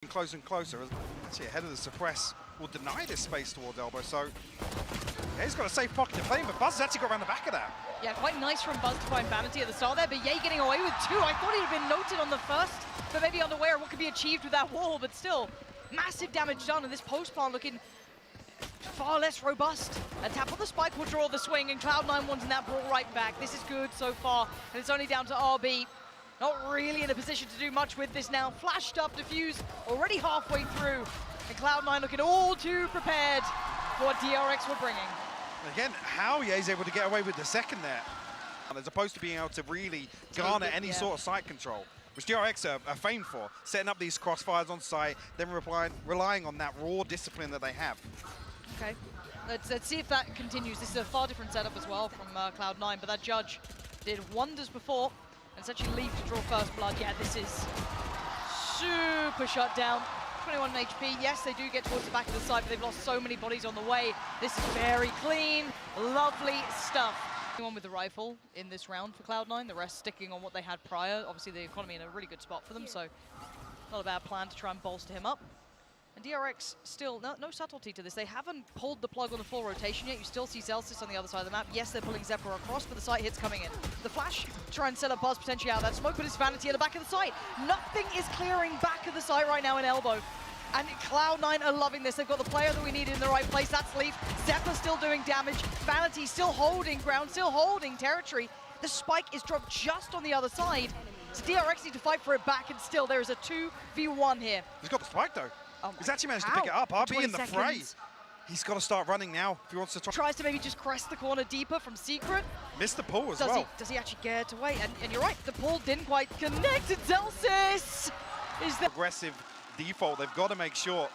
Closer and closer. Actually, ahead of the suppress will deny this space towards elbow. So yeah, he's got a safe pocket to play in, but Buzz has actually got around the back of that. Yeah, quite nice from Buzz to find Vanity at the start there, but Ye getting away with two. I thought he'd have been noted on the first, but maybe unaware of what could be achieved with that wall, but still, massive damage done, and this post plant looking far less robust. A tap on the spike will draw the swing, and Cloud9 wanting that ball right back. This is good so far, and it's only down to RB. Not really in a position to do much with this now. Flashed up, diffuse, already halfway through. And Cloud9 looking all too prepared for what DRX were bringing. Again, how Ye's able to get away with the second there, as opposed to being able to really garner any sort of site control, which DRX are famed for, setting up these crossfires on site, then relying on that raw discipline that they have. Okay, let's see if that continues. This is a far different setup as well from Cloud9, but that judge did wonders before. And it's actually Leaf to draw first blood. Yeah, this is super shut down. 21 HP. Yes, they do get towards the back of the side, but they've lost so many bodies on the way. This is very clean, lovely stuff. Anyone with the rifle in this round for Cloud9, the rest sticking on what they had prior. Obviously, the economy in a really good spot for them, so not a bad plan to try and bolster him up. And DRX still, no subtlety to this. They haven't pulled the plug on the full rotation yet. You still see Celsius on the other side of the map. Yes, they're pulling Zephyr across, but the site hit's coming in. The flash, try and set up Buzz potentially out of that smoke, but it's Vanity at the back of the site. Nothing is clearing back of the site right now in elbow. And Cloud9 are loving this. They've got the player that we need in the right place. That's Leaf. Zephyr still doing damage. Vanity still holding ground, still holding territory. The spike is dropped just on the other side. So DRX need to fight for it back, and still there is a 2v1 here. He's got the spike though. Oh, he's actually managed to pick it up. RB in the fray. Seconds. He's got to start running now if he wants to try. Tries to maybe just crest the corner deeper from Secret. Missed the pull as well. Does he actually get away? And you're right, the pull didn't quite connect. And Celsius is the aggressive default. They've got to make sure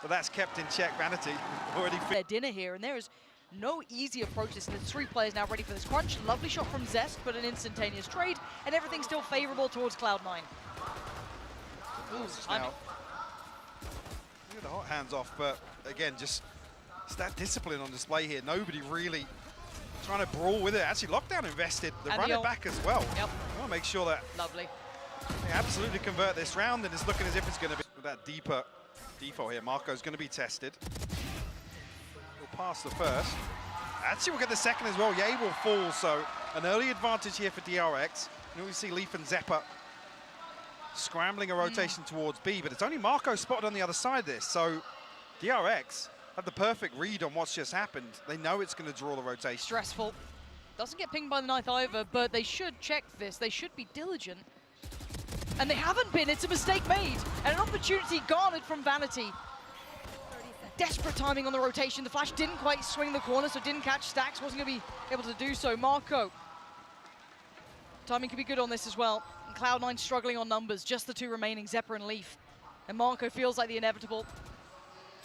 that that's kept in check. Vanity already their dinner here, and there is no easy approach. There's 3 players now ready for this crunch. Lovely shot from Zest, but an instantaneous trade, and everything's still favorable towards Cloud9. Now, the hot hands off, but again, just it's that discipline on display here. Nobody really trying to brawl with it. Actually, Lockdown invested the run it back as well. Yep. I want to make sure that lovely. They absolutely convert this round, and it's looking as if it's going to be with that deeper default here. Marco's going to be tested. He'll pass the first. Actually, we'll get the second as well. Ye will fall, so an early advantage here for DRX. And we see Leaf and Zephyr scrambling a rotation towards B, but it's only Marco spotted on the other side of this, so DRX have the perfect read on what's just happened. They know it's going to draw the rotation. Stressful. Doesn't get pinged by the knife either, but they should check this. They should be diligent. And they haven't been. It's a mistake made. And an opportunity garnered from Vanity. Desperate timing on the rotation. The flash didn't quite swing the corner, so didn't catch Stacks. Wasn't going to be able to do so. Marco. Timing could be good on this as well. And Cloud9 struggling on numbers. Just the 2 remaining, Zephyr and Leaf. And Marco feels like the inevitable.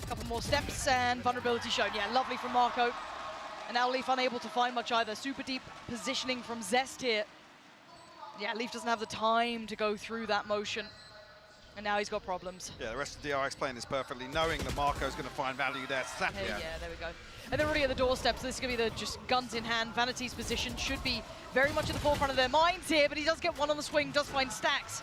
A couple more steps and vulnerability shown. Yeah, lovely from Marco. And now Leaf unable to find much either. Super deep positioning from Zest here. Yeah, Leaf doesn't have the time to go through that motion. And now he's got problems. Yeah, the rest of DRX playing this perfectly, knowing that Marco's going to find value there. Yeah, there we go. And they're already at the doorstep, so this is going to be the just guns in hand. Vanity's position should be very much at the forefront of their minds here, but he does get one on the swing, does find Stacks.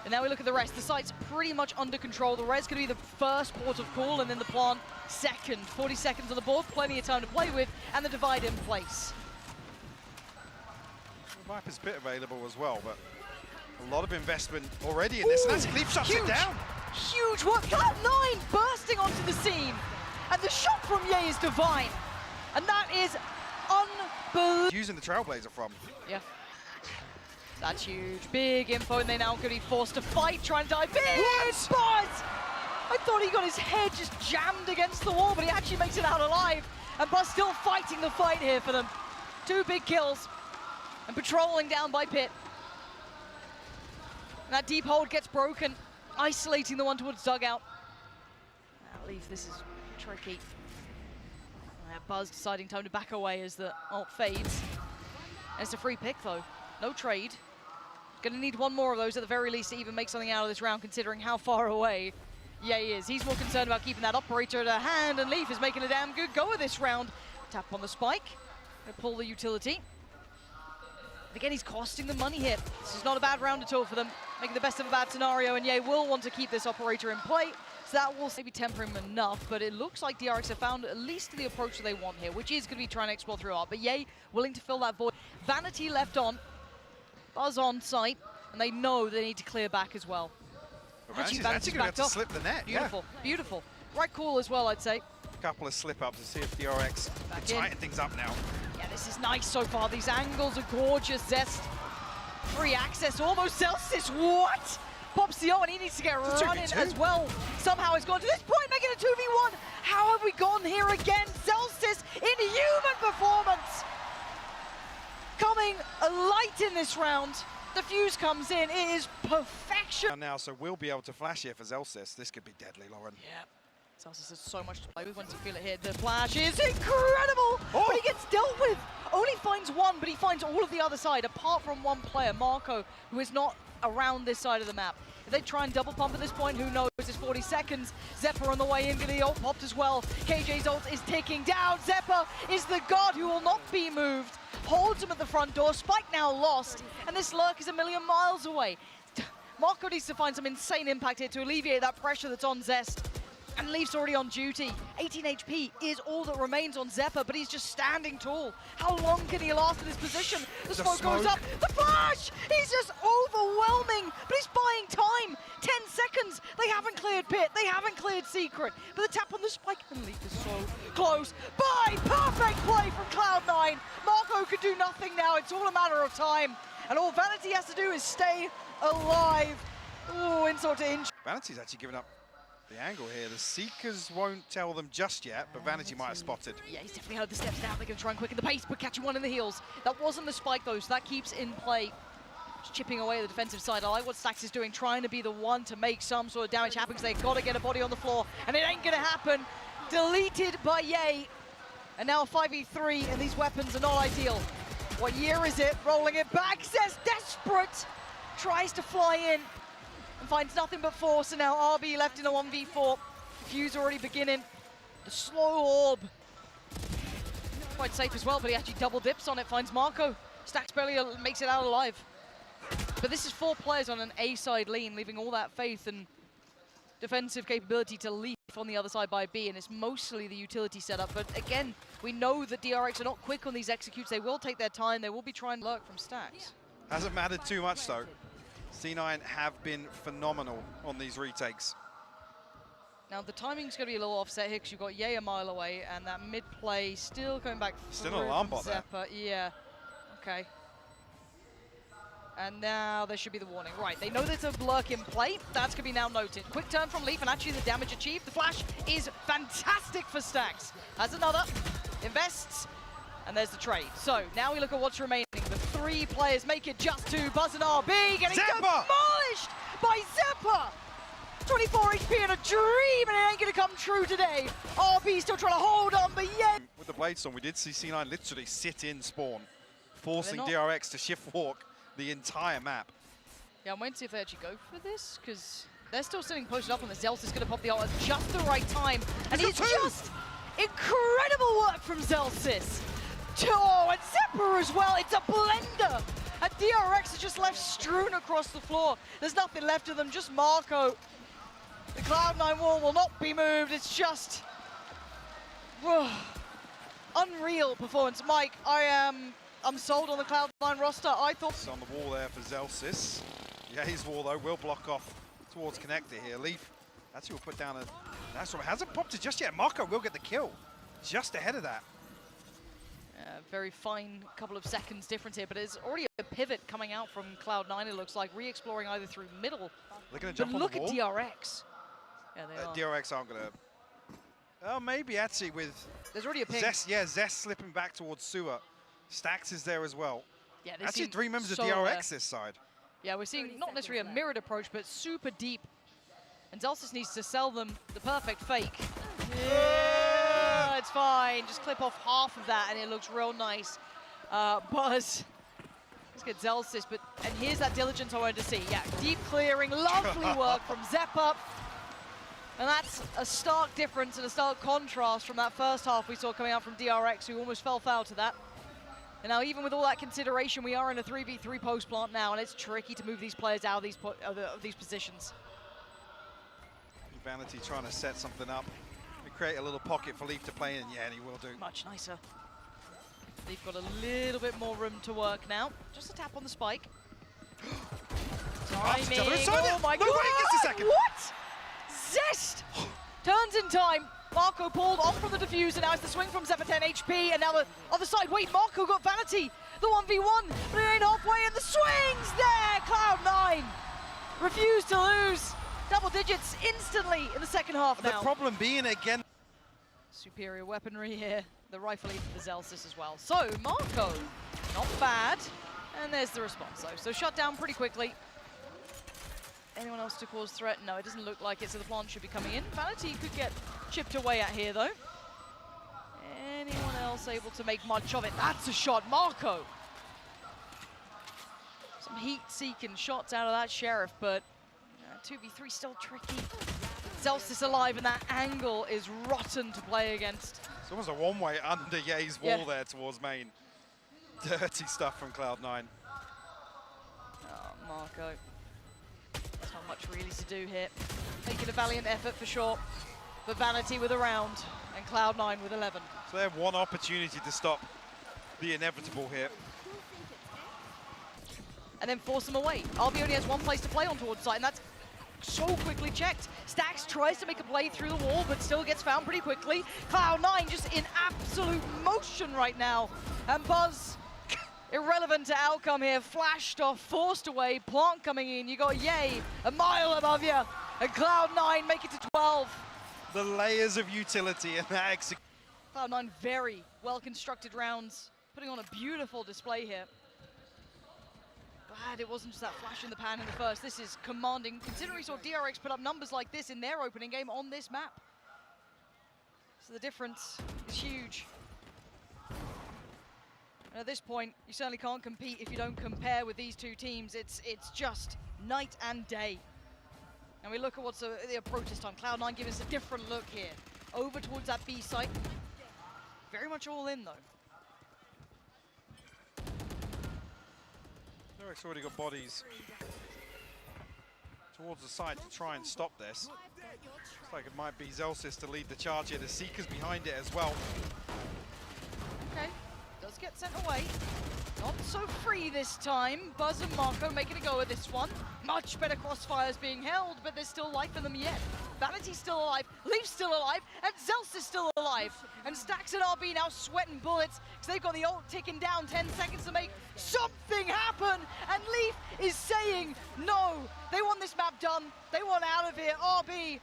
And now we look at the rest. The site's pretty much under control. The red's going to be the first port of call, and then the plant second. 40 seconds on the board, plenty of time to play with, and the divide in place. The Viper's pit available as well, but a lot of investment already in this, and that's Leaf shuts it down. Huge work. Cloud9 bursting onto the scene, and the shot from Ye is divine, and that is unbelievable. Using the Trailblazer from. Yeah. That's huge. Big info, and they're now going to be forced to fight, trying to dive in. Buzz! I thought he got his head just jammed against the wall, but he actually makes it out alive. And Buzz still fighting the fight here for them. 2 big kills, and patrolling down by Pit. And that deep hold gets broken, isolating the one towards dugout. At least this is tricky. Buzz deciding time to back away as the ult fades. And it's a free pick though, no trade. Gonna need 1 more of those at the very least to even make something out of this round, considering how far away Ye is. He's more concerned about keeping that operator at hand, and Leaf is making a damn good go of this round. Tap on the spike, gonna pull the utility. Again, he's costing them money here. This is not a bad round at all for them. making the best of a bad scenario, and Ye will want to keep this operator in play. So that will maybe temper him enough, but it looks like DRX have found at least the approach that they want here, which is going to be trying to explore through art. But Ye willing to fill that void. Vanity left on, Buzz on site, and they know they need to clear back as well. Vanity's actually going to have to slip the net. Beautiful, beautiful. Right call as well, I'd say. A couple of slip-ups to see if DRX can tighten things up now. Yeah, this is nice so far. These angles are gorgeous. Zest, free access, almost Celsius. What? Pops the O, and he needs to get running as well. Somehow it's gone to this point, making it 2v1. How have we gone here again? Celsius in human performance. Coming light in this round. The fuse comes in. It is perfection. Now, so we'll be able to flash here for Celsius. This could be deadly, Lauren. Yeah. Celsius has so much to play with once you feel it here. The flash is incredible, but he gets dealt with. Only finds one, but he finds all of the other side, apart from one player, Marco, who is not around this side of the map. If they try and double pump at this point, who knows? It's 40 seconds. Zephyr on the way in, getting the ult popped as well. KJ's ult is ticking down. Zephyr is the god who will not be moved. Holds him at the front door. Spike now lost, and this lurk is a million miles away. Marco needs to find some insane impact here to alleviate that pressure that's on Zest. And Leaf's already on duty. 18 HP is all that remains on Zephyr, but he's just standing tall. How long can he last in this position? The smoke goes up. The flash! He's just overwhelming, but he's buying time. 10 seconds. They haven't cleared pit. They haven't cleared secret. But the tap on the spike, and Leaf is so close. By perfect play from cloud9. Marco could do nothing now. It's all a matter of time. And all Vanity has to do is stay alive. Oh, insult to injury. Vanity's actually given up the angle here. The Seekers won't tell them just yet, but Vanity might have spotted. Yeah, he's definitely heard the steps down. They're going to try and quicken the pace, but catching one in the heels. That wasn't the spike, though, so that keeps in play. Just chipping away at the defensive side. I like what Stax is doing, trying to be the one to make some sort of damage happen, because they've got to get a body on the floor, and it ain't going to happen. Deleted by Ye. And now a 5v3, and these weapons are not ideal. What year is it? Rolling it back, says desperate. Tries to fly in. And finds nothing but force, and now RB left in a 1v4. Fuse already beginning. The slow orb. Quite safe as well, but he actually double dips on it, finds Marco. Stax barely makes it out alive. But this is 4 players on an A-side lean, leaving all that faith and defensive capability to Leaf on the other side by B, and it's mostly the utility setup. But again, we know that DRX are not quick on these executes. They will take their time. They will be trying to lurk from Stax. Hasn't mattered too much, though. C9 have been phenomenal on these retakes. Now the timing's going to be a little offset here because you've got Ye a mile away, and that mid play still coming back. Still an alarm bot there. Yeah. Okay. And now there should be the warning. Right, they know there's a lurk in play. That's going to be now noted. Quick turn from Leaf, and actually the damage achieved. The flash is fantastic for Stax. Has another. Invests. And there's the trade. So now we look at what's remaining. The 3 players make it just 2. Buzz and RB getting demolished by Zephyr. 24 HP and a dream, and it ain't gonna come true today. RB still trying to hold on, but yeah. With the Blade Storm, we did see C9 literally sit in spawn, forcing DRX to shift walk the entire map. Yeah, I'm waiting to see if they actually go for this, because they're still sitting posted up on the Zelsis is gonna pop the ult at just the right time. And it's just incredible work from Zelsis. Oh, and Zephyr as well. It's a blender. And DRX is just left strewn across the floor. There's nothing left of them, just Marco. The cloud9 wall will not be moved. It's just unreal performance. Mike, I'm sold on the cloud9 roster. I thought it's on the wall there for Zelsis. Yeah, his wall though will block off towards connector here. Leaf actually will put down a nice one. Hasn't popped it just yet. Marco will get the kill just ahead of that. Very fine couple of seconds difference here, but it's already a pivot coming out from cloud9, it looks like, re-exploring either through middle. They're going to jump on look the wall. At DRX. Yeah, they are. DRX aren't going to... Oh, maybe actually with... There's already a ping. Zest slipping back towards sewer. Stax is there as well. Yeah, actually 3 members of DRX this side. Yeah, we're seeing not necessarily a mirrored approach, but super deep. And Zelsis needs to sell them the perfect fake. Yeah, it's fine. Just clip off half of that and it looks real nice. Buzz. Let's get Zelsis, and here's that diligence I wanted to see. Yeah, deep clearing, lovely work from Zephyr. And that's a stark difference and a stark contrast from that first half we saw coming out from DRX, who almost fell foul to that. And now even with all that consideration, we are in a 3v3 post plant now, and it's tricky to move these players out of these positions. Vanity trying to set something up. We create a little pocket for Leaf to play in, yeah, and he will do. Much nicer. They've got a little bit more room to work now. Just a tap on the spike. Timing. Oh my God! No way, gets a second. What? Zest turns in time. Marco pulled off from the defuse, and now it's the swing from Zephyr 10 HP, and now the other side. Wait, Marco got Vanity, the 1v1, but it ain't halfway, and the swings there. Cloud9 refused to lose. Double digits instantly in the second half now. The problem being again. Superior weaponry here. The rifle for the Zelsys as well. So Marco, not bad, and there's the response though. So shut down pretty quickly. Anyone else to cause threat? No, it doesn't look like it, so the plant should be coming in. Vanity could get chipped away at here, though. Anyone else able to make much of it? That's a shot, Marco! Some heat-seeking shots out of that Sheriff, but 2v3 still tricky. Zelsys alive, and that angle is rotten to play against. It's almost a one-way under Ye's wall there towards main. Dirty stuff from Cloud9. Oh, Marco. There's not much really to do here. Making a valiant effort for sure. But Vanity with a round, and Cloud9 with 11. So they have one opportunity to stop the inevitable here. And then force them away. RB only has one place to play on towards site, and that's so quickly checked. Stax tries to make a play through the wall, but still gets found pretty quickly. Cloud9 just in absolute motion right now. And Buzz, irrelevant to outcome here, flashed off, forced away, plant coming in. You got Ye a mile above you, and Cloud9 make it to 12. The layers of utility and that execution. Cloud9 very well-constructed rounds, putting on a beautiful display here. Glad it wasn't just that flash in the pan in the first. This is commanding, considering we saw DRX put up numbers like this in their opening game on this map. So the difference is huge. And at this point, you certainly can't compete if you don't compare with these two teams. It's just night and day. And we look at what's the approach this time. Cloud9 giving us a different look here. Over towards that B site. Very much all in, though. DRX already got bodies towards the side to try and stop this. Looks like it might be Zelsys to lead the charge here. The Seeker's behind it as well. Okay, does get sent away. Not so free this time. Buzz and Marco making a go at this one. Much better crossfires being held, but there's still life in them yet. Vanity's still alive, Leaf's still alive, and Zelsys still alive. And Stax and RB now sweating bullets, because they've got the ult ticking down, 10 seconds to make something happen. And Leaf is saying no. They want this map done. They want out of here. RB,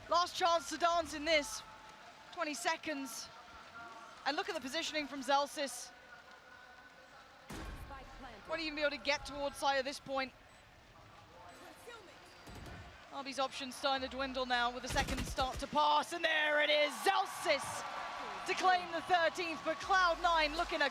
last chance to dance in this. 20 seconds. And look at the positioning from Zelsys. Won't even be able to get towards side at this point. RB's options starting to dwindle now with the seconds start to pass, and there it is, Zelsys to claim the 13th, but Cloud9 looking to